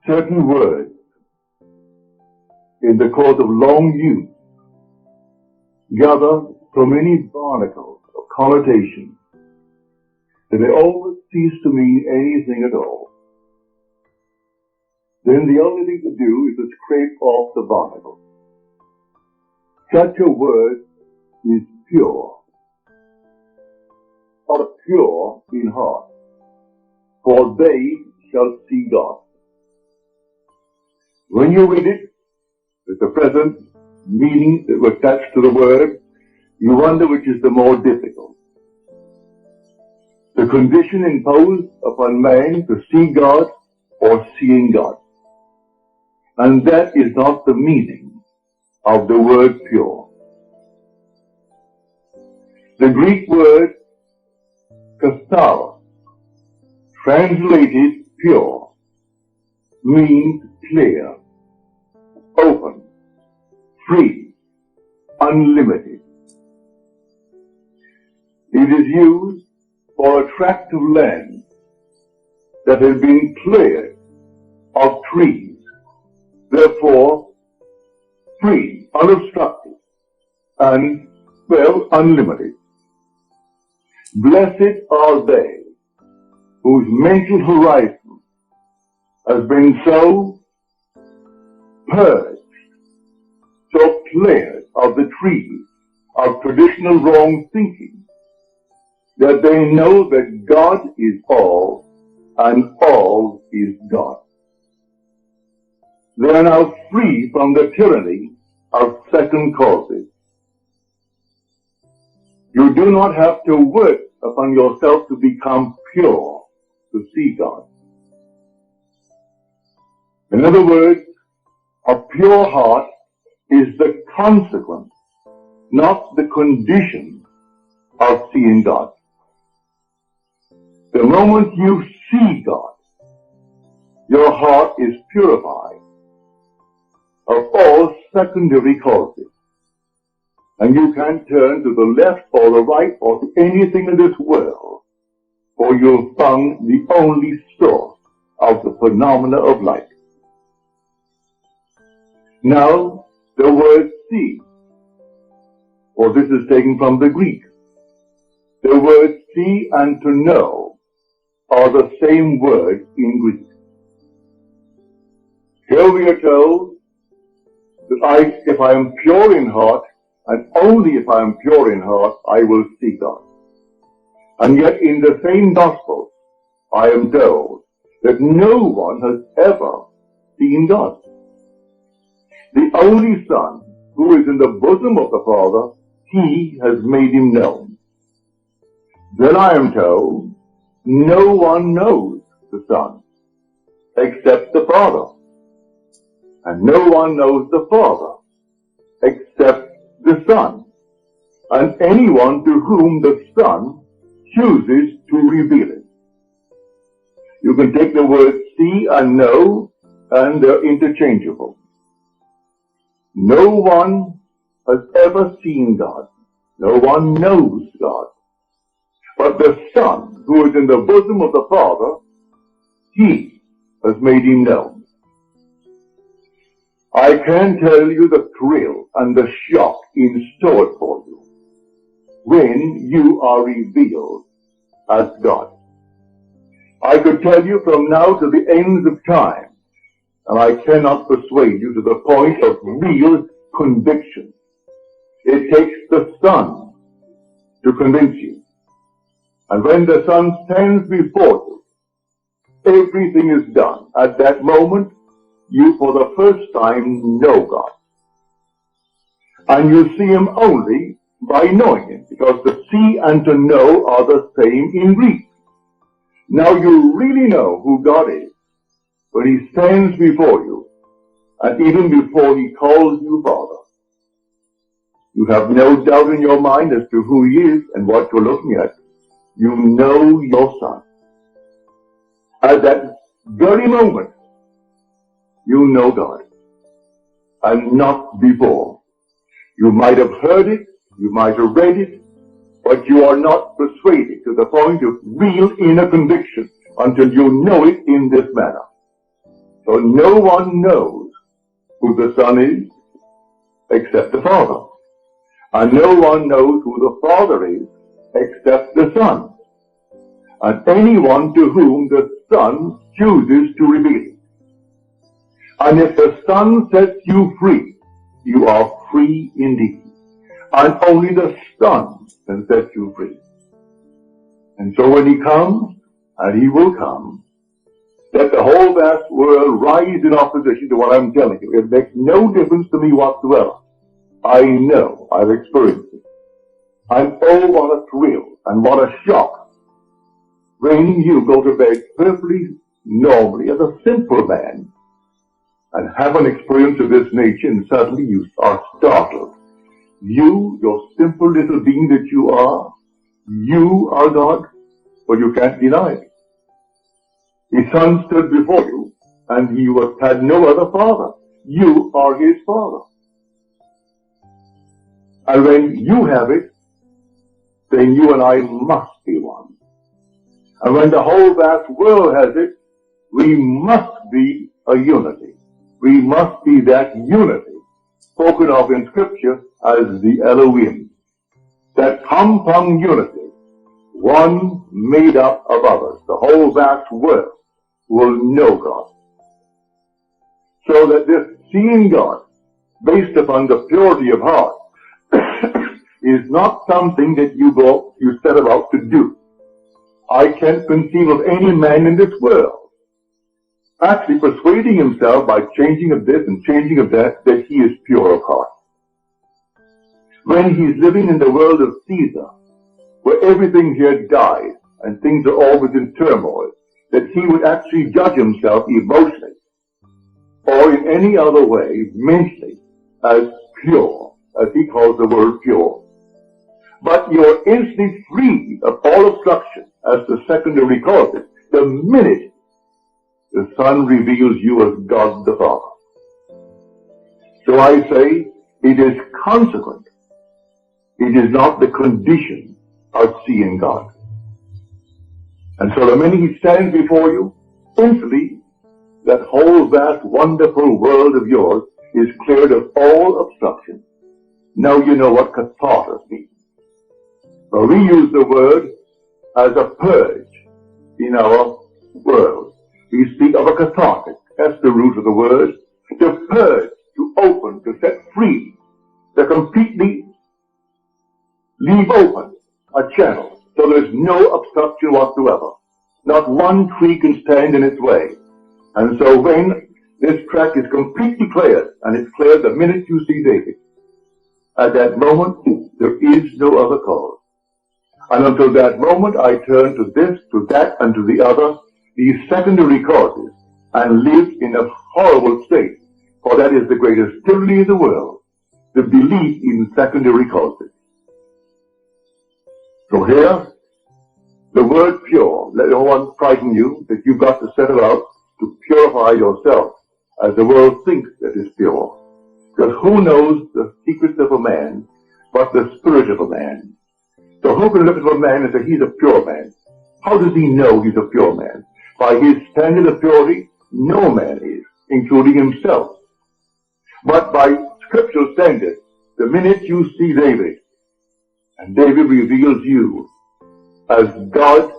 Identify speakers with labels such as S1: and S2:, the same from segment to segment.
S1: certain words in the course of long use gather so many barnacles of connotation that they almost cease to mean anything at all. Then the only thing to do is to scrape off the barnacle. Such a word is pure, or pure in heart, for they shall see God. When you read it, with the present meaning that was attached to the word, you wonder which is the more difficult. The condition imposed upon man to see God or seeing God. And that is not the meaning of the word pure. The Greek word katharos, translated pure, means clear, open, free, unlimited. It is used for a tract of land that has been cleared of trees, therefore free, unobstructed, and, well, unlimited. Blessed are they whose mental horizon has been so purged, so cleared of the trees of traditional wrong thinking, that they know that God is all and all is God. They are now free from the tyranny of second causes. You do not have to work upon yourself to become pure, to see God. In other words, a pure heart is the consequence, not the condition of seeing God. The moment you see God, your heart is purified of all secondary causes. And you can turn to the left or the right or to anything in this world, for you've found the only source of the phenomena of life. Now, the word see, or this is taken from the Greek. The words see and to know are the same word in Greek. Here we are told that if I am pure in heart, and only if I am pure in heart, I will see God. And yet in the same gospel, I am told that no one has ever seen God. The only Son, who is in the bosom of the Father, He has made Him known. Then I am told, no one knows the Son, except the Father. And no one knows the Father, except the Son, and anyone to whom the Son chooses to reveal it. You can take the words see and know, and they're interchangeable. No one has ever seen God. No one knows God. But the Son, who is in the bosom of the Father, He has made Him known. I can tell you the thrill and the shock in store for you when you are revealed as God. I could tell you from now to the ends of time, and I cannot persuade you to the point of real conviction. It takes the Son to convince you. And when the Son stands before you, everything is done. At that moment, you for the first time know God. And you see Him only by knowing Him, because to see and to know are the same in Greek. Now you really know who God is when He stands before you, and even before He calls you Father. You have no doubt in your mind as to who He is and what you're looking at. You know your Son. At that very moment, you know God, and not before. You might have heard it, you might have read it, but you are not persuaded to the point of real inner conviction until you know it in this manner. So no one knows who the Son is except the Father. And no one knows who the Father is except the Son. And anyone to whom the Son chooses to reveal it. And if the Son sets you free, you are free indeed. And only the Son can set you free. And so when He comes, and He will come, let the whole vast world rise in opposition to what I'm telling you. It makes no difference to me whatsoever. I know, I've experienced it. And oh, what a thrill, and what a shock. When you go to bed perfectly normally as a simple man, and have an experience of this nature, and suddenly you are startled. You, your simple little being that you are God, but you can't deny it. His Son stood before you, and He had no other Father. You are His Father. And when you have it, then you and I must be one. And when the whole vast world has it, we must be a unity. We must be that unity spoken of in Scripture as the Elohim. That compound unity, one made up of others. The whole vast world will know God. So that this seeing God, based upon the purity of heart, is not something that you set about to do. I can't conceive of any man in this world actually persuading himself by changing of this and changing of that he is pure of heart. When he's living in the world of Caesar, where everything here dies and things are always in turmoil, that he would actually judge himself emotionally or in any other way, mentally, as pure, as he calls the word pure. But you're instantly free of all obstruction, as the secondary calls it, the minute the Son reveals you as God the Father. So I say, it is consequent. It is not the condition of seeing God. And so the minute He stands before you, instantly, that whole vast, wonderful world of yours is cleared of all obstruction. Now you know what catharsis means. Well, we use the word as a purge in our world. We speak of a cathartic. That's the root of the word. To purge, to open, to set free, to completely leave open a channel so there's no obstruction whatsoever. Not one tree can stand in its way. And so when this track is completely cleared, and it's cleared the minute you see David, at that moment there is no other cause. And until that moment I turn to this, to that, and to the other, these secondary causes, and live in a horrible state, for that is the greatest tyranny in the world, the belief in secondary causes. So here, the word pure, let no one frighten you that you've got to set about to purify yourself as the world thinks that is pure. Because who knows the secrets of a man but the spirit of a man? So who can look at a man and say he's a pure man? How does he know he's a pure man? By his standard of purity, no man is, including himself. But by scriptural standards, the minute you see David, and David reveals you as God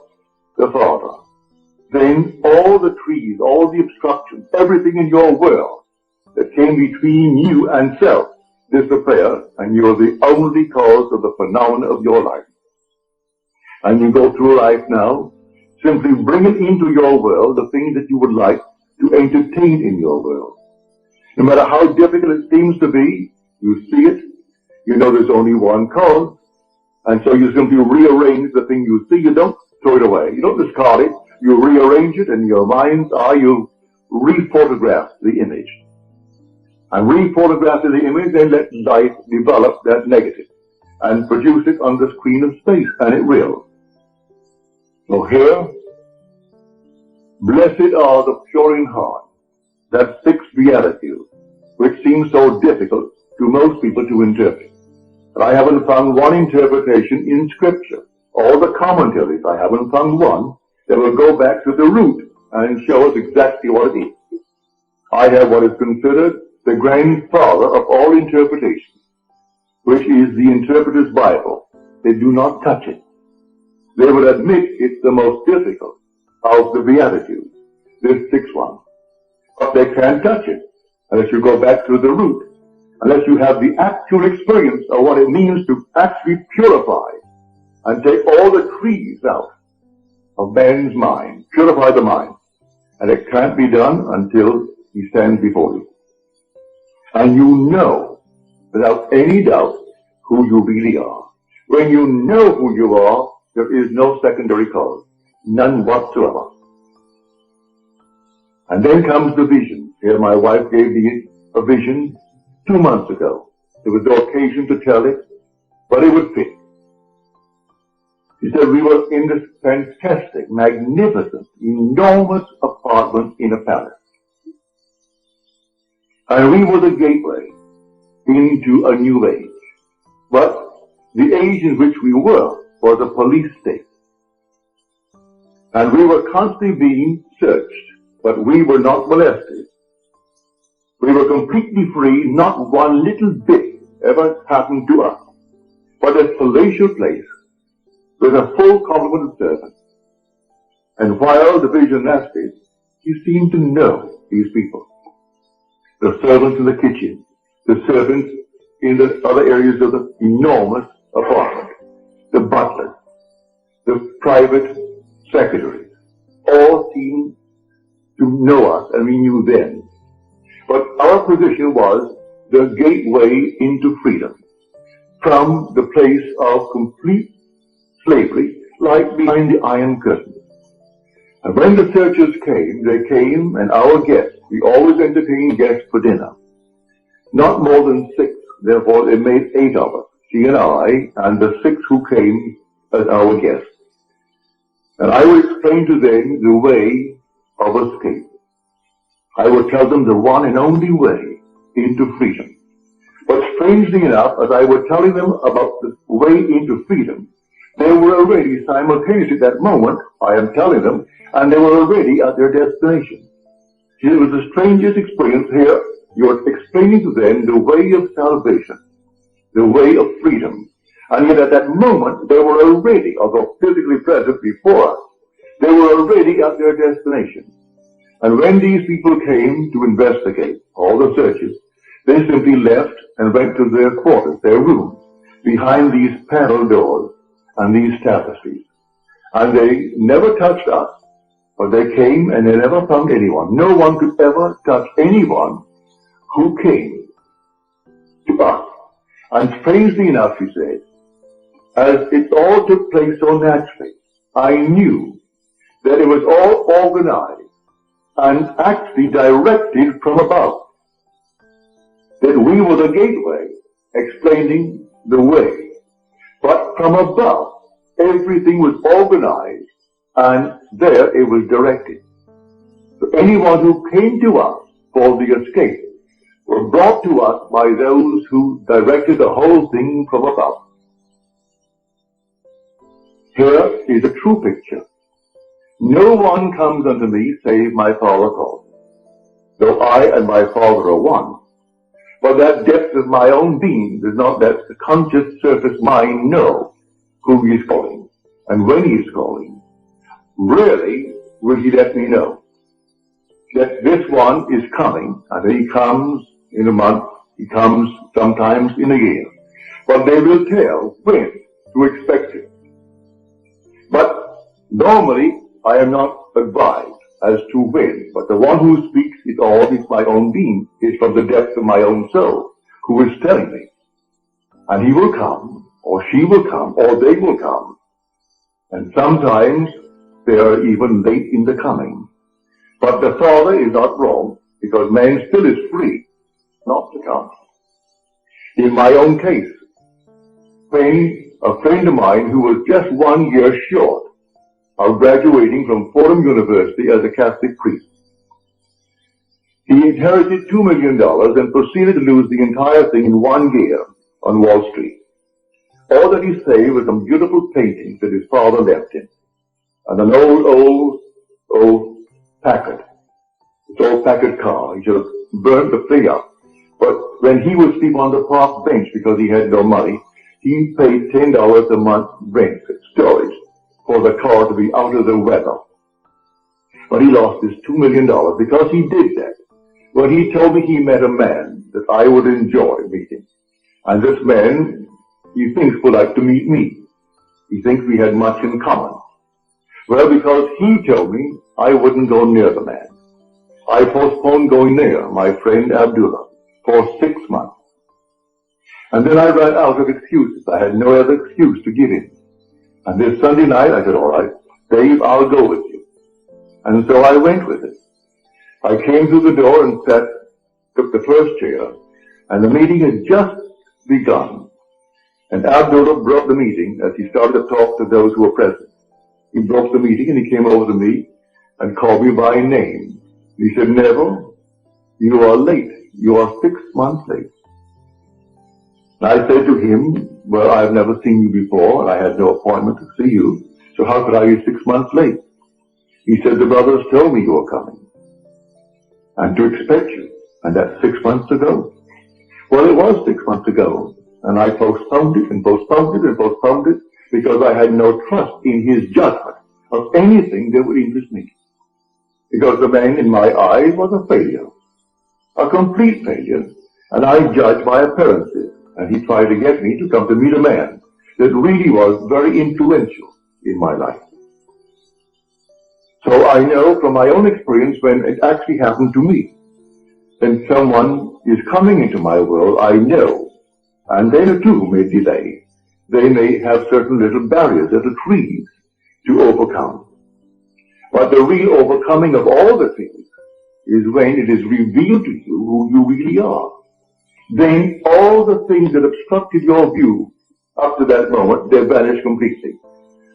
S1: the Father, then all the trees, all the obstructions, everything in your world that came between you and self disappear, and you're the only cause of the phenomena of your life. And you go through life now, simply bringing into your world the things that you would like to entertain in your world. No matter how difficult it seems to be, you see it, you know there's only one cause, and so you simply rearrange the thing you see. You don't throw it away, you don't discard it, you rearrange it in your mind's eye, you re-photograph the image. And re-photograph the image, then let light develop that negative and produce it on the screen of space, and it will. So here, blessed are the pure in heart, that sixth beatitude, which seems so difficult to most people to interpret. But I haven't found one interpretation in Scripture. All the commentaries, I haven't found one that will go back to the root and show us exactly what it is. I have what is considered the grandfather of all interpretations, which is the interpreter's Bible. They do not touch it. They would admit it's the most difficult of the Beatitudes, this sixth one. But they can't touch it unless you go back to the root, unless you have the actual experience of what it means to actually purify and take all the creeds out of man's mind, purify the mind. And it can't be done until he stands before you. And you know, without any doubt, who you really are. When you know who you are, there is no secondary cause, none whatsoever. And then comes the vision. Here my wife gave me a vision 2 months ago. There was no occasion to tell it, but it would fit. She said we were in this fantastic, magnificent, enormous apartment in a palace. And we were the gateway into a new age. But the age in which we were was a police state. And we were constantly being searched, but we were not molested. We were completely free, not one little bit ever happened to us. But a palatial place with a full complement of servants. And while the vision lasted, he seemed to know these people. The servants in the kitchen, the servants in the other areas of the enormous apartment, the butlers, the private secretaries, all seemed to know us, and we knew them. But our position was the gateway into freedom from the place of complete slavery, like behind the Iron Curtain. And when the searchers came, they came, and our guests, we always entertained guests for dinner. Not more than 6, therefore they made 8 of us, she and I, and the 6 who came as our guests. And I would explain to them the way of escape. I would tell them the one and only way into freedom. But strangely enough, as I was telling them about the way into freedom, they were already simultaneously at that moment, I am telling them, and they were already at their destination. It was the strangest experience here. You're explaining to them the way of salvation, the way of freedom. And yet at that moment, they were already, although physically present before us, they were already at their destination. And when these people came to investigate all the searches, they simply left and went to their quarters, their rooms, behind these panel doors and these tapestries. And they never touched us, but they came and they never found anyone. No one could ever touch anyone who came to us. And strangely enough, she said, as it all took place so naturally, I knew that it was all organized and actually directed from above. That we were the gateway, explaining the way. But from above, everything was organized, and there it was directed. So anyone who came to us for the escape were brought to us by those who directed the whole thing from above. Here is a true picture. No one comes unto me save my Father called, though I and my Father are one. But that depth of my own being does not let the conscious surface mind know who he is calling and when he is calling. Rarely will he let me know that this one is coming, and he comes in a month, he comes sometimes in a year. But they will tell when to expect it. But normally I am not advised as to when, but the one who speaks is always my own being, is from the depths of my own soul, who is telling me. And he will come, or she will come, or they will come. And sometimes they are even late in the coming. But the Father is not wrong, because man still is free not to come. In my own case, when a friend of mine who was just 1 year short of graduating from Fordham University as a Catholic priest, he inherited $2 million and proceeded to lose the entire thing in 1 year on Wall Street. All that he saved was some beautiful paintings that his father left him, and an old Packard, It's all packet car. He should have burned the thing up. But when he would sleep on the park bench because he had no money, he paid $10 a month rent, storage, for the car to be out of the weather. But he lost his $2 million because he did that. When he told me he met a man that I would enjoy meeting. And this man, he thinks, would like to meet me. He thinks we had much in common. Well, because he told me I wouldn't go near the man. I postponed going near my friend Abdullah for 6 months. And then I ran out of excuses. I had no other excuse to give him. And this Sunday night I said, all right, Dave, I'll go with you. And so I went with it. I came through the door and took the first chair, and the meeting had just begun. And Abdullah broke the meeting as he started to talk to those who were present. He broke the meeting and he came over to me and called me by name. He said, Neville, you are late. You are 6 months late. And I said to him, well, I've never seen you before, and I had no appointment to see you, so how could I be 6 months late? He said, the brothers told me you were coming, and to expect you, and that's 6 months ago. Well, it was 6 months ago, and I postponed it and postponed it and postponed it because I had no trust in his judgment of anything that would interest me. Because the man in my eyes was a failure, a complete failure, and I judged by appearances. And he tried to get me to come to meet a man that really was very influential in my life. So I know from my own experience when it actually happened to me, when someone is coming into my world, I know, and they too may delay. They may have certain little barriers, little trees to overcome. But the real overcoming of all the things is when it is revealed to you who you really are. Then all the things that obstructed your view up to that moment, they vanish completely.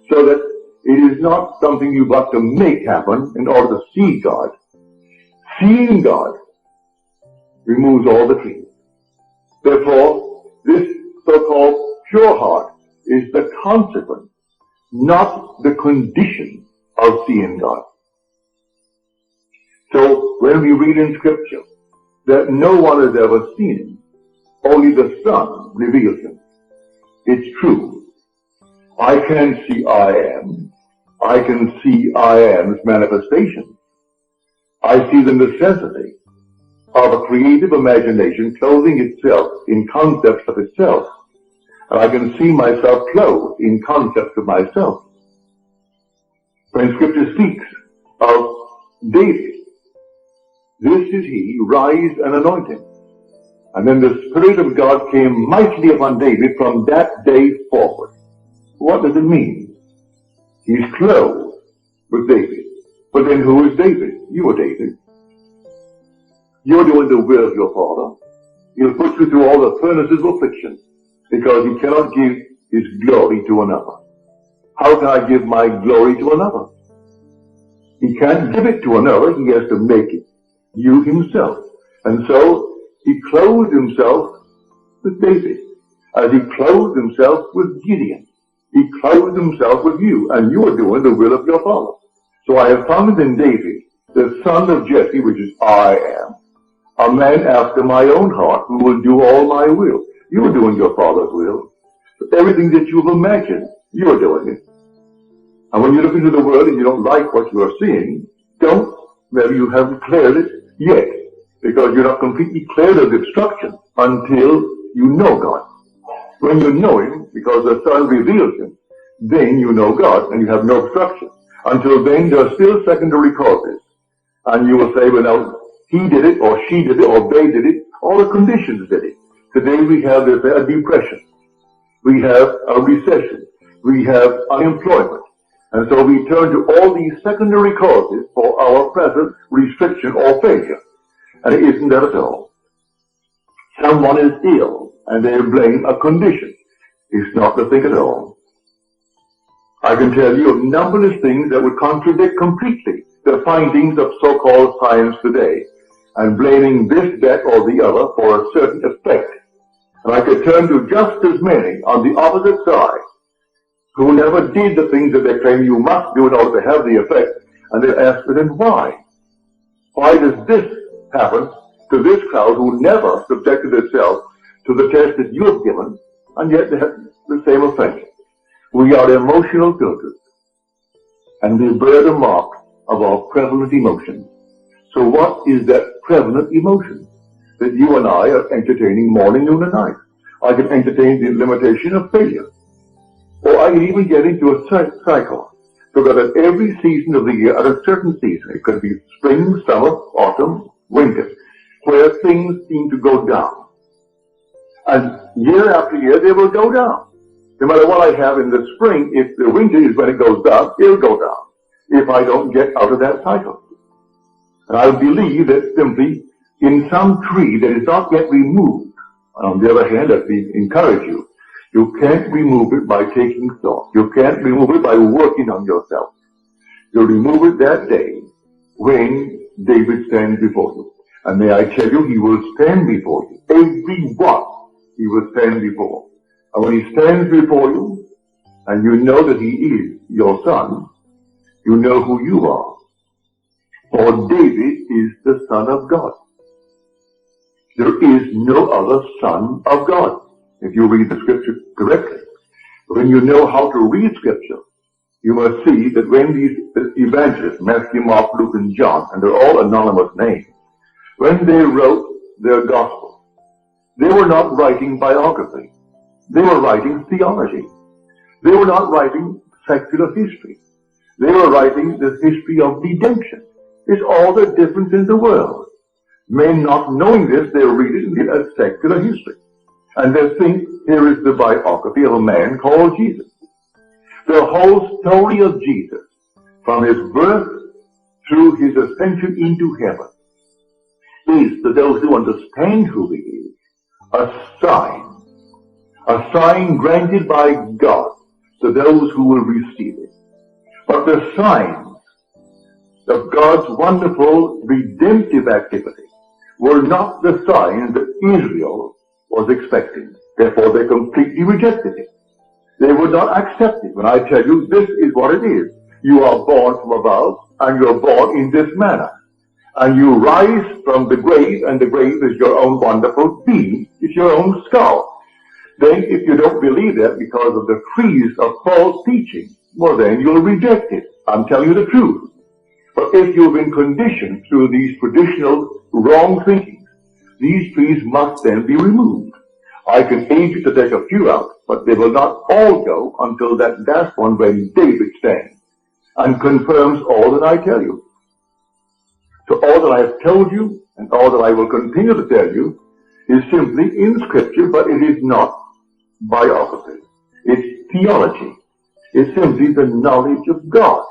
S1: So that it is not something you've got to make happen in order to see God. Seeing God removes all the trees. Therefore, this so-called pure heart is the consequence, not the condition of seeing God. So when we read in Scripture that no one has ever seen him, only the Son reveals him, it's true. I can see I am. I can see I am's manifestation. I see the necessity of a creative imagination clothing itself in concepts of itself. And I can see myself clothed in concepts of myself. When Scripture speaks of David, this is he, rise and anoint him. And then the Spirit of God came mightily upon David from that day forward. What does it mean? He's clothed with David. But then who is David? You are David. You're doing the will of your Father. He'll put you through all the furnaces of affliction because he cannot give his glory to another. How can I give my glory to another? He can't give it to another. He has to make it. You himself. And so he clothed himself with David, as he clothed himself with Gideon. He clothed himself with you, and you are doing the will of your Father. So I have found in David, the son of Jesse, which is I am, a man after my own heart who will do all my will. You are doing your Father's will. But everything that you've imagined, you are doing it. And when you look into the world and you don't like what you are seeing, don't. Maybe you haven't cleared it yet, because you're not completely cleared of the obstruction until you know God. When you know him, because the Son reveals him, then you know God and you have no obstruction. Until then, there are still secondary causes. And you will say, well, now, he did it, or she did it, or they did it, all the conditions did it. Today we have a depression. We have a recession. We have unemployment. And so we turn to all these secondary causes for our present restriction or failure. And it isn't that at all. Someone is ill, and they blame a condition. It's not the thing at all. I can tell you of numberless things that would contradict completely the findings of so-called science today, and blaming this, that, or the other for a certain effect. And I could turn to just as many on the opposite side who never did the things that they claim you must do in order to have the effect, and they ask, then why? Why does this happen to this crowd who never subjected itself to the test that you have given, and yet they have the same offense? We are emotional filters, and we bear the mark of our prevalent emotions. So what is that prevalent emotion that you and I are entertaining morning, noon, and night? I can entertain the limitation of failure. Or I can even get into a cycle, so that at every season of the year, at a certain season, it could be spring, summer, autumn, winter, where things seem to go down. And year after year, they will go down. No matter what I have in the spring, if the winter is when it goes down, it'll go down, if I don't get out of that cycle. And I believe that simply in some tree that is not yet removed, on the other hand, let me encourage you, you can't remove it by taking thought. You can't remove it by working on yourself. You'll remove it that day when David stands before you. And may I tell you, he will stand before you. Every one he will stand before. And when he stands before you, and you know that he is your son, you know who you are. For David is the Son of God. There is no other Son of God, if you read the Scripture correctly. When you know how to read Scripture, you must see that when these evangelists, Matthew, Mark, Luke, and John, and they're all anonymous names, when they wrote their gospel, they were not writing biography. They were writing theology. They were not writing secular history. They were writing the history of redemption. It's all the difference in the world. Men not knowing this, they read it as secular history. And they think here is the biography of a man called Jesus. The whole story of Jesus, from his birth through his ascension into heaven, is, to those who understand who he is, a sign granted by God to those who will receive it. But the signs of God's wonderful redemptive activity were not the signs that Israel was expecting. Therefore, they completely rejected it. They would not accept it. When I tell you, this is what it is. You are born from above, and you are born in this manner. And you rise from the grave, and the grave is your own wonderful being. It's your own skull. Then, if you don't believe that because of the trees of false teaching, well then you'll reject it. I'm telling you the truth. But if you've been conditioned through these traditional wrong thinkings, these trees must then be removed. I can aid you to take a few out, but they will not all go until that last one when David stands and confirms all that I tell you. So all that I have told you and all that I will continue to tell you is simply in Scripture, but it is not biography. It's theology. It's simply the knowledge of God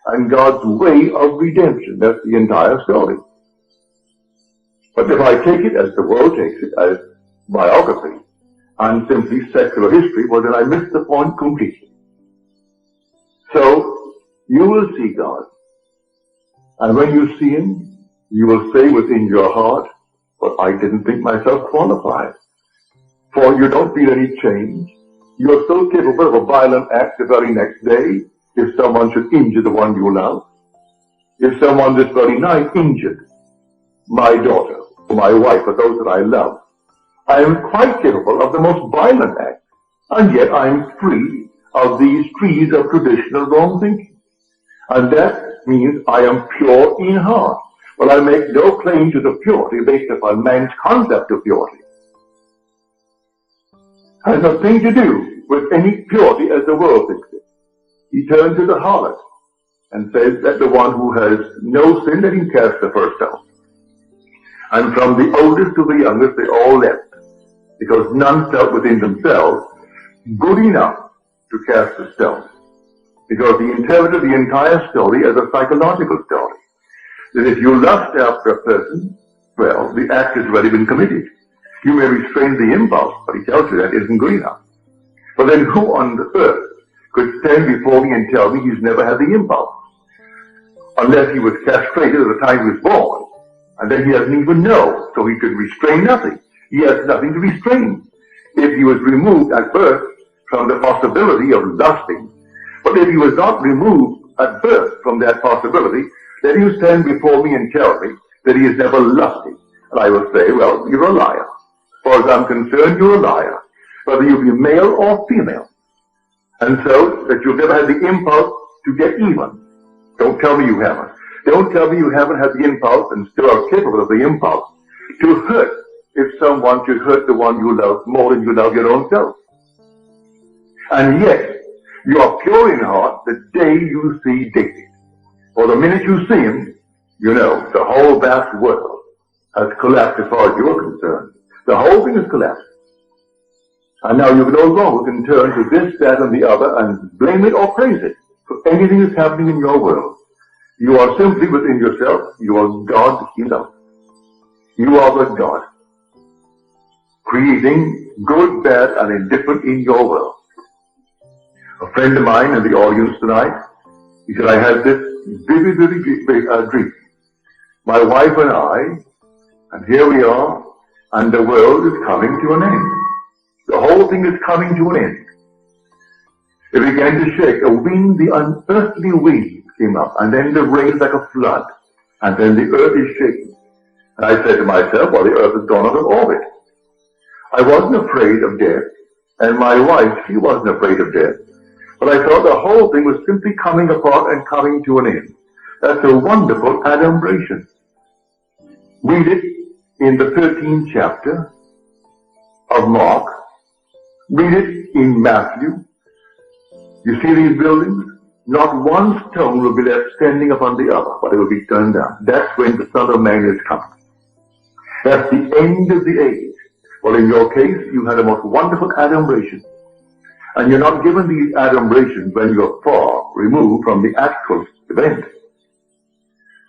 S1: and God's way of redemption. That's the entire story. But if I take it as the world takes it, as biography, and simply secular history, well then I miss the point completely. So, you will see God, and when you see Him, you will say within your heart, but I didn't think myself qualified. For you don't feel any change. You are so capable of a violent act the very next day, if someone should injure the one you love. If someone this very night injured my daughter, or my wife, or those that I love, I am quite capable of the most violent act, and yet I am free of these trees of traditional wrong thinking. And that means I am pure in heart. But I make no claim to the purity based upon man's concept of purity. It has nothing to do with any purity as the world thinks it. He turns to the harlot and says that the one who has no sin, let him cast the first stone. And from the oldest to the youngest, they all left, because none felt within themselves good enough to cast the stone. Because he interpreted the entire story as a psychological story. That if you lust after a person, well, the act has already been committed. You may restrain the impulse, but he tells you that isn't good enough. But then who on the earth could stand before me and tell me he's never had the impulse? Unless he was castrated at the time he was born, and then he doesn't even know, so he could restrain nothing. He has nothing to restrain. If he was removed at birth from the possibility of lusting, but if he was not removed at birth from that possibility, then he will stand before me and tell me that he is never lusty. And I will say, well, you're a liar. As far as I'm concerned, you're a liar, whether you be male or female. And so, that you've never had the impulse to get even. Don't tell me you haven't. Don't tell me you haven't had the impulse and still are capable of the impulse to hurt if someone should hurt the one you love more than you love your own self. And yet, you are pure in heart the day you see David. For the minute you see him, you know the whole vast world has collapsed as far as you're concerned. The whole thing has collapsed. And now you no longer can turn to this, that, and the other and blame it or praise it for anything that's happening in your world. You are simply within yourself. You are God himself. You are the God, creating good, bad, and indifferent in your world. A friend of mine in the audience tonight, he said, I had this vivid dream. My wife and I, and here we are, and the world is coming to an end. The whole thing is coming to an end. It began to shake. A wind, the unearthly wind came up, and then the rain like a flood, and then the earth is shaking. And I said to myself, well, the earth has gone out of orbit. I wasn't afraid of death, and my wife, she wasn't afraid of death. But I thought the whole thing was simply coming apart and coming to an end. That's a wonderful adumbration. Read it in the 13th chapter of Mark. Read it in Matthew. You see these buildings? Not one stone will be left standing upon the other, but it will be turned down. That's when the Son of Man is coming. That's the end of the age. Well, in your case, you had a most wonderful adumbration. And you're not given these adumbrations when you're far removed from the actual event.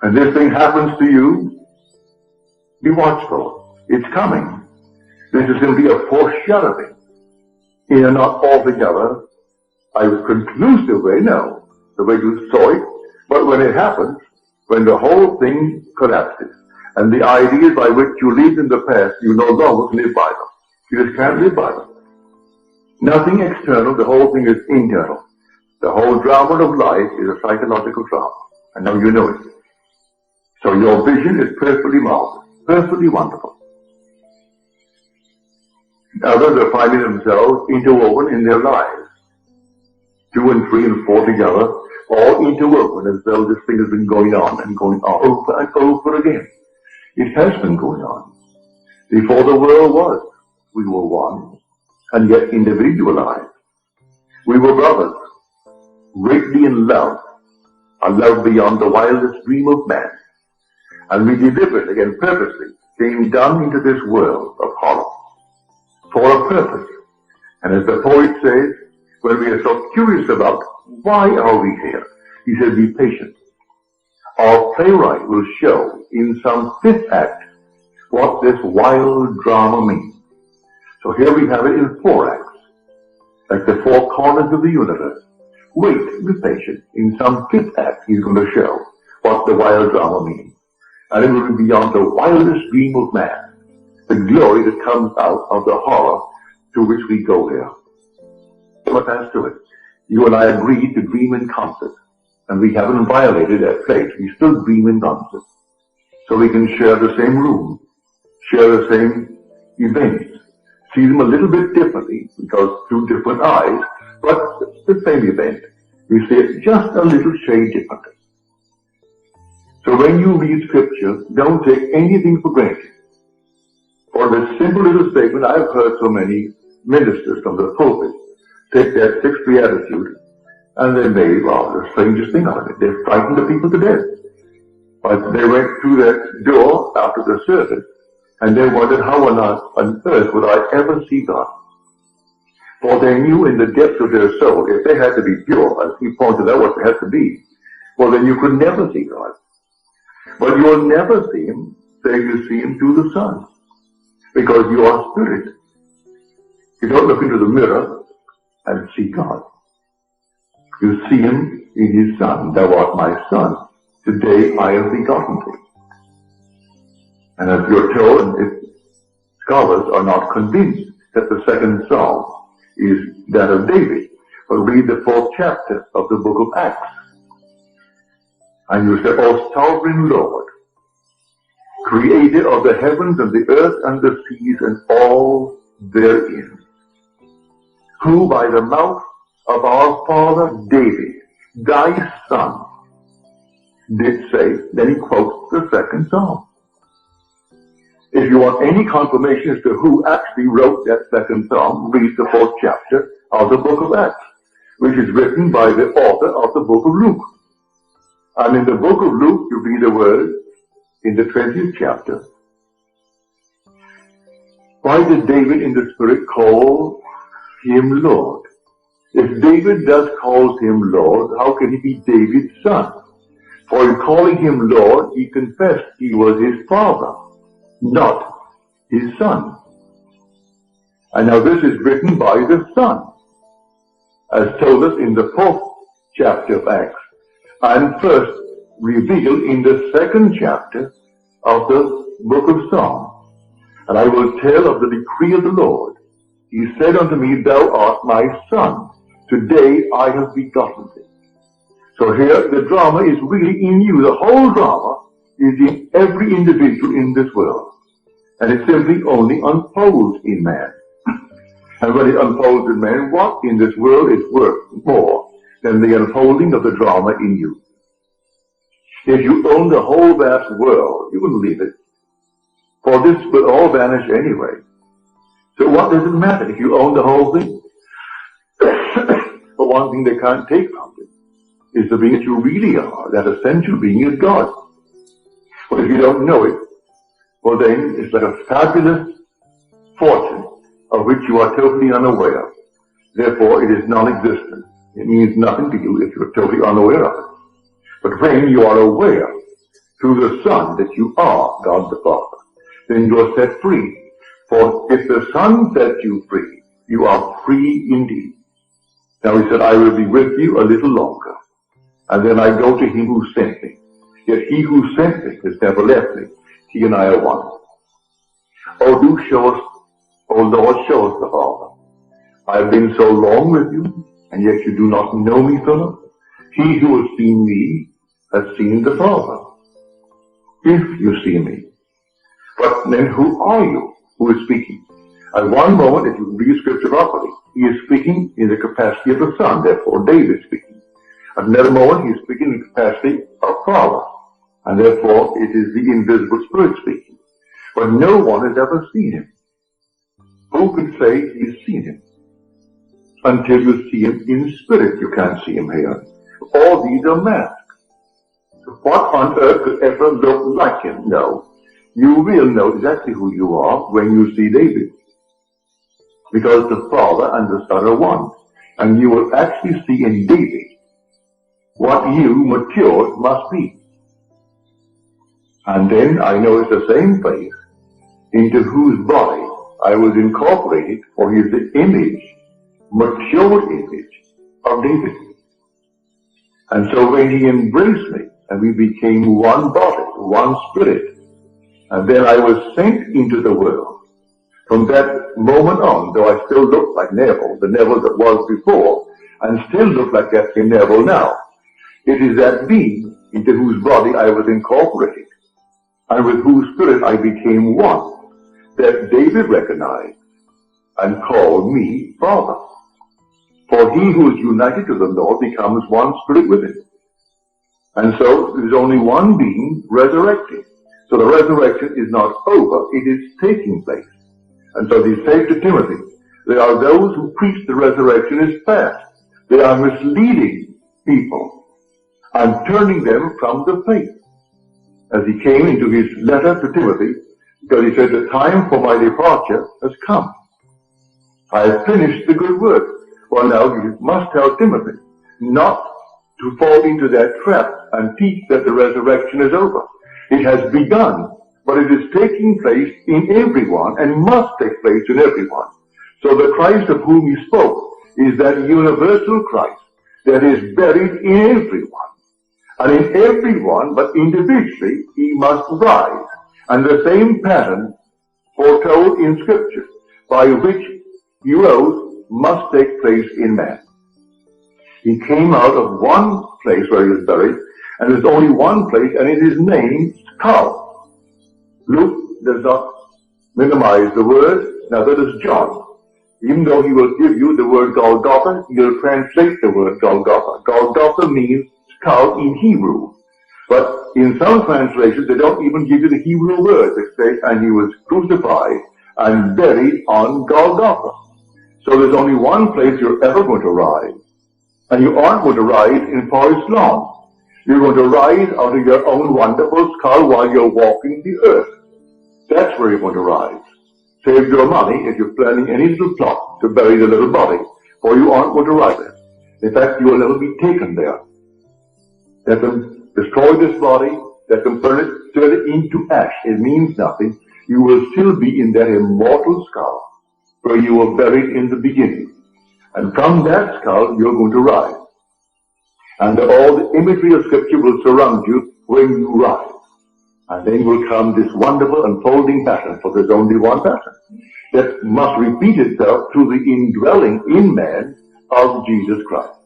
S1: And this thing happens to you, be watchful. It's coming. This is simply a foreshadowing. In a not altogether, I was conclusive way, no, the way you saw it, but when it happens, when the whole thing collapses, and the ideas by which you lived in the past, you no longer live by them. You just can't live by them. Nothing external, the whole thing is internal. The whole drama of life is a psychological drama, and now you know it. So your vision is perfectly marvelous, perfectly wonderful. Others are finding themselves interwoven in their lives. 2 and 3 and 4 together, all interwoven as though this thing has been going on and going on over and over again. It has been going on. Before the world was, we were one, and yet individualized. We were brothers, greatly in love, a love beyond the wildest dream of man. And we deliberately and purposely came down into this world of horror for a purpose. And as the poet says, when we are so curious about why are we here, he says, be patient. Our playwright will show in some 5th act what this wild drama means. So here we have it in 4 acts, like the 4 corners of the universe. Wait, be patient. In some 5th act, he's going to show what the wild drama means. And it will be beyond the wildest dream of man, the glory that comes out of the horror to which we go here. What has to it? You and I agreed to dream in concert, and we haven't violated that pledge. We still dream in concert. So we can share the same room, share the same events, see them a little bit differently, because through different eyes, but the same event. We see it just a little shade differently. So when you read scripture, don't take anything for granted. For this simple little statement, I've heard so many ministers from the pulpit take that 6th beatitude, and they made, well, the strangest thing out of it. They frightened the people to death. But they went through that door after the service, and they wondered how on earth would I ever see God. For they knew in the depths of their soul, if they had to be pure, as he pointed out what they had to be, well, then you could never see God. But you'll never see him, say you see him through the sun, because you are spirit. You don't look into the mirror and see God. You see him in his Son. Thou art my Son. Today I have begotten thee. And as you're told, if scholars are not convinced that the 2nd Psalm is that of David, but read the 4th chapter of the book of Acts. And you say, O sovereign Lord, creator of the heavens and the earth and the seas and all therein, who by the mouth of our father David, thy son, did say, then he quotes the second psalm. If you want any confirmation as to who actually wrote that second psalm, read the 4th chapter of the book of Acts, which is written by the author of the book of Luke. And in the book of Luke, you read the word in the 20th chapter. Why did David in the Spirit call him Lord? If David does call him Lord, how can he be David's son? For in calling him Lord, he confessed he was his father, not his son. And now this is written by the Son, as told us in the 4th chapter of Acts, and first revealed in the 2nd chapter of the book of Psalms. And I will tell of the decree of the Lord. He said unto me, Thou art my son. Today I have begotten thee. So here the drama is really in you. The whole drama is in every individual in this world. And it simply only unfolds in man. And when it unfolds in man, what in this world is worth more than the unfolding of the drama in you? If you own the whole vast world, you wouldn't leave it. For this will all vanish anyway. So what does it matter if you own the whole thing? But one thing they can't take from you is the being that you really are, that essential being is God. But if you don't know it, well then it's like a fabulous fortune of which you are totally unaware. Therefore it is non-existent. It means nothing to you if you're totally unaware of it. But when you are aware through the Son that you are God the Father, then you are set free. For if the Son sets you free, you are free indeed. Now he said, I will be with you a little longer, and then I go to him who sent me. Yet he who sent me has never left me. He and I are one. Oh, do show us, oh Lord, show us the Father. I have been so long with you, and yet you do not know me, Philip. He who has seen me has seen the Father. If you see me. But then who are you who is speaking? At one moment, if you read Scripture properly, he is speaking in the capacity of the Son, therefore David is speaking. At another moment, he is speaking in the capacity of Father, and therefore it is the invisible Spirit speaking. But no one has ever seen him. Who can say he has seen him? Until you see him in spirit, you can't see him here. All these are masks. What on earth could ever look like him? No. You will know exactly who you are when you see David. Because the Father and the Son are one. And you will actually see in David what you, matured, must be. And then I know it's the same face into whose body I was incorporated, for he is the image, matured image of David. And so when he embraced me, and we became one body, one spirit, and then I was sent into the world. From that moment on, though I still look like Neville, the Neville that was before, and still look like that same Neville now, it is that being into whose body I was incorporated, and with whose spirit I became one, that David recognized and called me Father. For he who is united to the Lord becomes one spirit with him. And so there is only one being resurrected. So the resurrection is not over, it is taking place. And so he said to Timothy, there are those who preach the resurrection is past. They are misleading people and turning them from the faith. As he came into his letter to Timothy, because he said, the time for my departure has come. I have finished the good work. Well, now you must tell Timothy not to fall into that trap and teach that the resurrection is over. It has begun, but it is taking place in everyone and must take place in everyone. So the Christ of whom he spoke is that universal Christ that is buried in everyone. And in everyone, but individually, he must rise. And the same pattern foretold in Scripture by which he rose must take place in man. He came out of one place where he was buried, and there's only one place, and it is named skull. Luke does not minimize the word, neither does John. Even though he will give you the word Golgotha, he'll translate the word Golgotha. Golgotha means skull in Hebrew. But in some translations, they don't even give you the Hebrew word. They say, and he was crucified and buried on Golgotha. So there's only one place you're ever going to rise. And you aren't going to rise in Forest Lawn. You're going to rise out of your own wonderful skull while you're walking the earth. That's where you're going to rise. Save your money if you're planning any little plot to bury the little body, for you aren't going to rise there. In fact, you will never be taken there. That can destroy this body, that can turn it into ash. It means nothing. You will still be in that immortal skull where you were buried in the beginning. And from that skull, you're going to rise. And all the imagery of Scripture will surround you when you rise. And then will come this wonderful unfolding pattern, for there's only one pattern, that must repeat itself through the indwelling in man of Jesus Christ.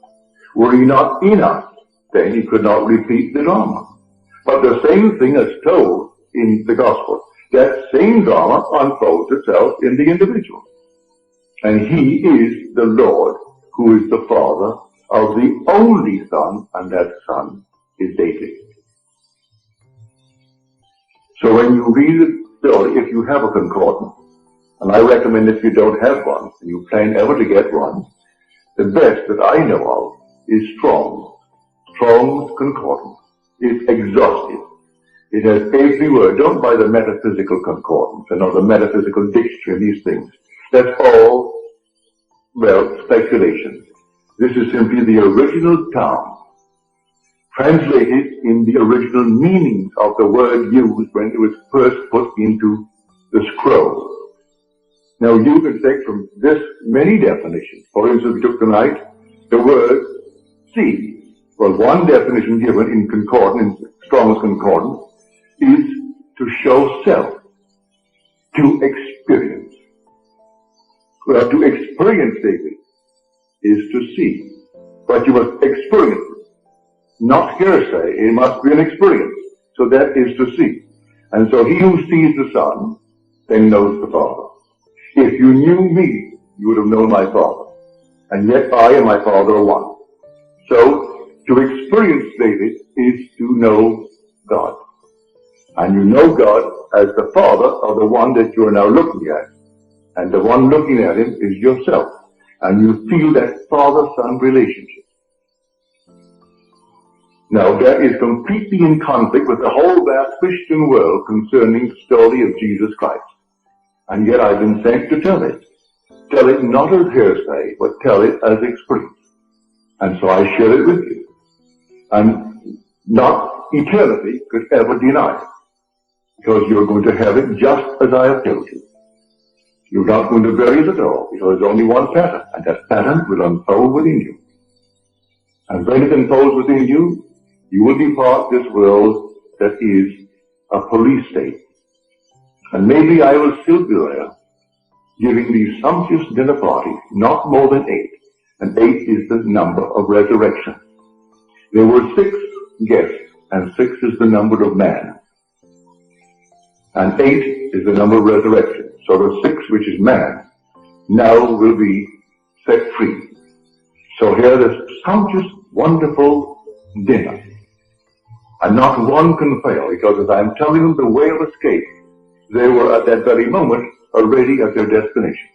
S1: Were he not in us, then he could not repeat the drama. But the same thing is told in the gospel. That same drama unfolds itself in the individual. And he is the Lord, who is the Father of the only Son, and that Son is David. So when you read the story, if you have a concordance, and I recommend if you don't have one, and you plan ever to get one, the best that I know of is Strong's. Strong's Concordance. It's exhaustive. It has every word. Don't buy the metaphysical concordance, the metaphysical dictionary, these things. That's all, well, speculation. This is simply the original term, translated in the original meanings of the word used when it was first put into the scroll. Now you can take from this many definitions. For instance, we took tonight the word see. Well, one definition given in concordance, in Strong's Concordance, is to show self, to experience. Well, to experience, David, is to see. But you must experience it. Not hearsay, it must be an experience. So that is to see. And so he who sees the Son, then knows the Father. If you knew me, you would have known my Father. And yet I and my Father are one. So, to experience David is to know God. And you know God as the Father of the one that you are now looking at. And the one looking at him is yourself. And you feel that father-son relationship. Now that is completely in conflict with the whole vast Christian world concerning the story of Jesus Christ. And yet I've been sent to tell it. Tell it not as hearsay, but tell it as experience. And so I share it with you. And not eternity could ever deny it. Because you're going to have it just as I have told you. You're not going to bury it at all, because there's only one pattern, and that pattern will unfold within you. And when it unfolds within you, you will depart this world that is a police state. And maybe I will still be there, giving these sumptuous dinner parties, not more than 8. And 8 is the number of resurrection. There were 6 guests, and 6 is the number of man. And 8 is the number of resurrection. So the 6, which is man, now will be set free. So here this sumptuous, wonderful dinner. And not one can fail, because as I am telling them the way of escape, they were at that very moment already at their destination.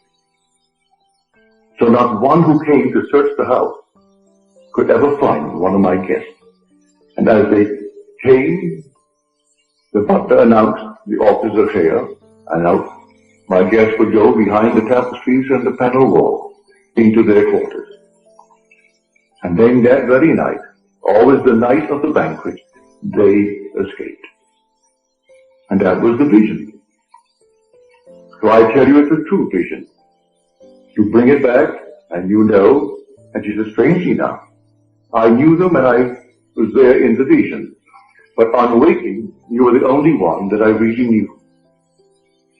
S1: So not one who came to search the house could ever find one of my guests. And as they came, the butler announced the officers are here, and now my guests would go behind the tapestries and the panel wall into their quarters. And then that very night, always the night of the banquet, they escaped. And that was the vision. So I tell you it's a true vision. You bring it back, and you know, and she says, strangely enough, I knew them and I was there in the vision. But on waking, you were the only one that I really knew.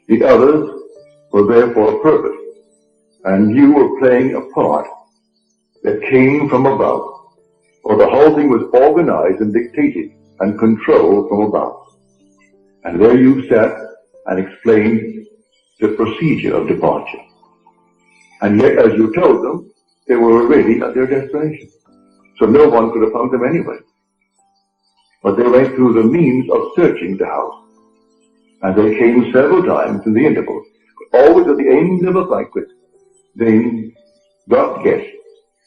S1: The others were there for a purpose, and you were playing a part that came from above, for the whole thing was organized and dictated and controlled from above. And there you sat and explained the procedure of departure. And yet, as you told them, they were already at their destination. So no one could have found them anyway. But they went through the means of searching the house. And they came several times in the interval, always at the end of a banquet. They got guests.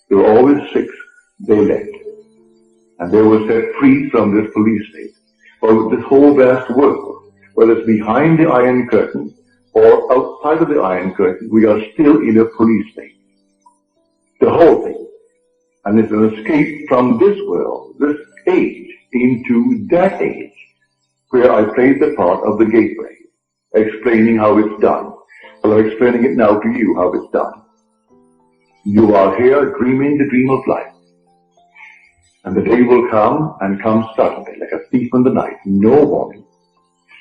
S1: There were always 6. They left. And they were set free from this police state. For this whole vast world, whether it's behind the Iron Curtain or outside of the Iron Curtain, we are still in a police state. The whole thing. And it's an escape from this world, this age, into that age, where I played the part of the gateway, explaining how it's done. Well, I'm explaining it now to you, how it's done. You are here dreaming the dream of life. And the day will come, and come suddenly, like a thief in the night, no warning.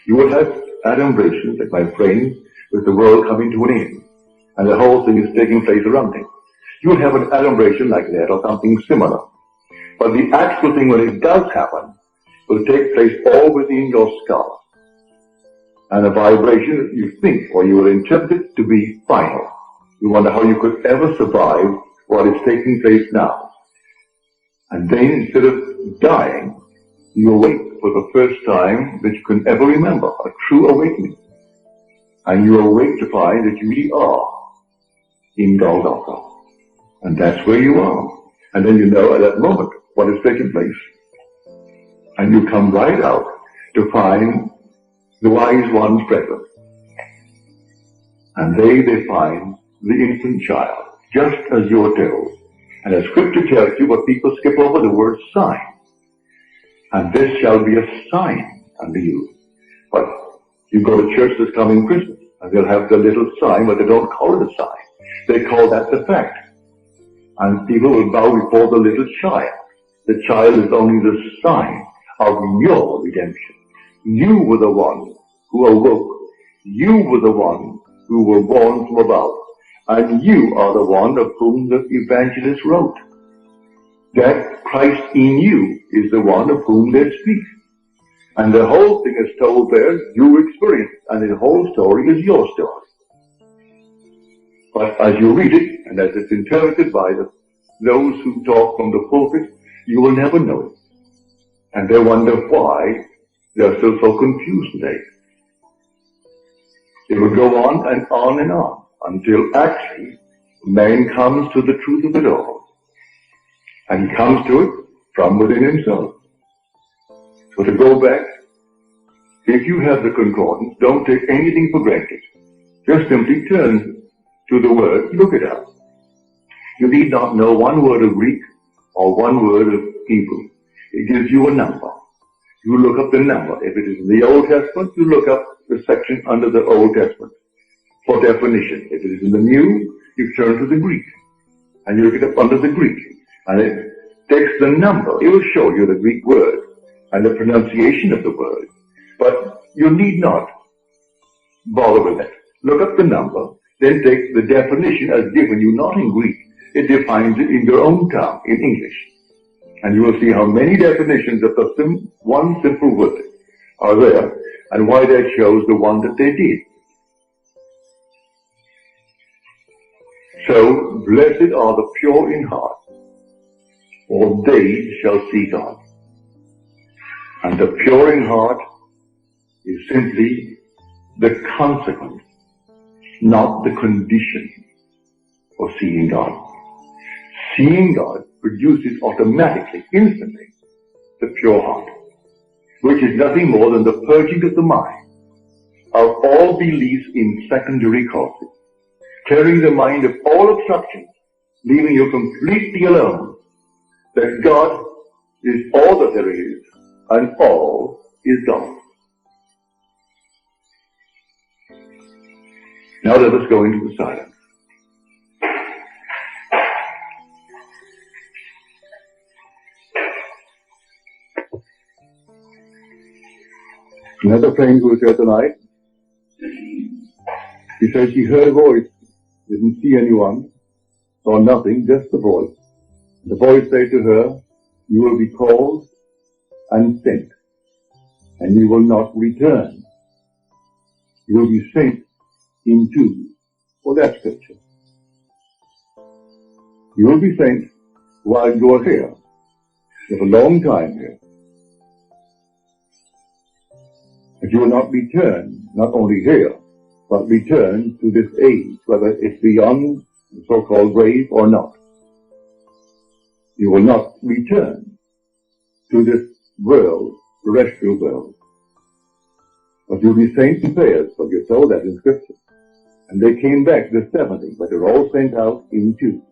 S1: You will have adumbrations, like my friends, with the world coming to an end, and the whole thing is taking place around it. You will have an adumbration like that, or something similar. But the actual thing, when it does happen, will take place all within your skull. And a vibration you think, or you will interpret it to be final. You wonder how you could ever survive what is taking place now. And then, instead of dying, you awake for the first time that you can ever remember, a true awakening. And you awake to find that you really are in Golgotha. And that's where you are. And then you know at that moment what is taking place. And you come right out to find the wise ones present. And they find the infant child, just as you're told. And as Scripture tells you, but people skip over the word sign. And this shall be a sign unto you. But you go to church this coming Christmas, and they'll have the little sign, but they don't call it a sign. They call that the fact. And people will bow before the little child. The child is only the sign of your redemption. You were the one who awoke. You were the one who were born from above. And you are the one of whom the evangelist wrote. That Christ in you is the one of whom they speak. And the whole thing is told there, you experience, and the whole story is your story. But as you read it, and as it's interpreted by those who talk from the pulpit, you will never know it. And they wonder why they're still so confused today. It will go on and on and on, until actually man comes to the truth of it all. And he comes to it from within himself. So to go back, if you have the concordance, don't take anything for granted. Just simply turn to the word, look it up. You need not know one word of Greek or one word of Hebrew. It gives you a number. You look up the number. If it is in the Old Testament, you look up the section under the Old Testament for definition. If it is in the New, you turn to the Greek. And you look it up under the Greek. And it takes the number. It will show you the Greek word and the pronunciation of the word. But you need not bother with that. Look up the number, then take the definition as given you, not in Greek. It defines it in your own tongue, in English. And you will see how many definitions of the one simple word are there, and why they chose the one that they did. So, blessed are the pure in heart, for they shall see God. And the pure in heart is simply the consequence, not the condition of seeing God. Seeing God produces automatically, instantly, the pure heart, which is nothing more than the purging of the mind of all beliefs in secondary causes, clearing the mind of all obstructions, leaving you completely alone, that God is all that there is, and all is God. Now let us go into the silence. Another friend who was here tonight, she said she heard a voice, didn't see anyone, saw nothing, just the voice. The voice said to her, you will be called and sent, and you will not return. You will be saints in twos. Well, that's scripture. You will be saints while you are here. You have a long time here. But you will not return, not only here, but return to this age, whether it's beyond the so-called grave or not. You will not return to this world, terrestrial world. But you'll be saints in pairs, but you're told that in Scripture. And they came back, the 70, but they're all sent out in twos.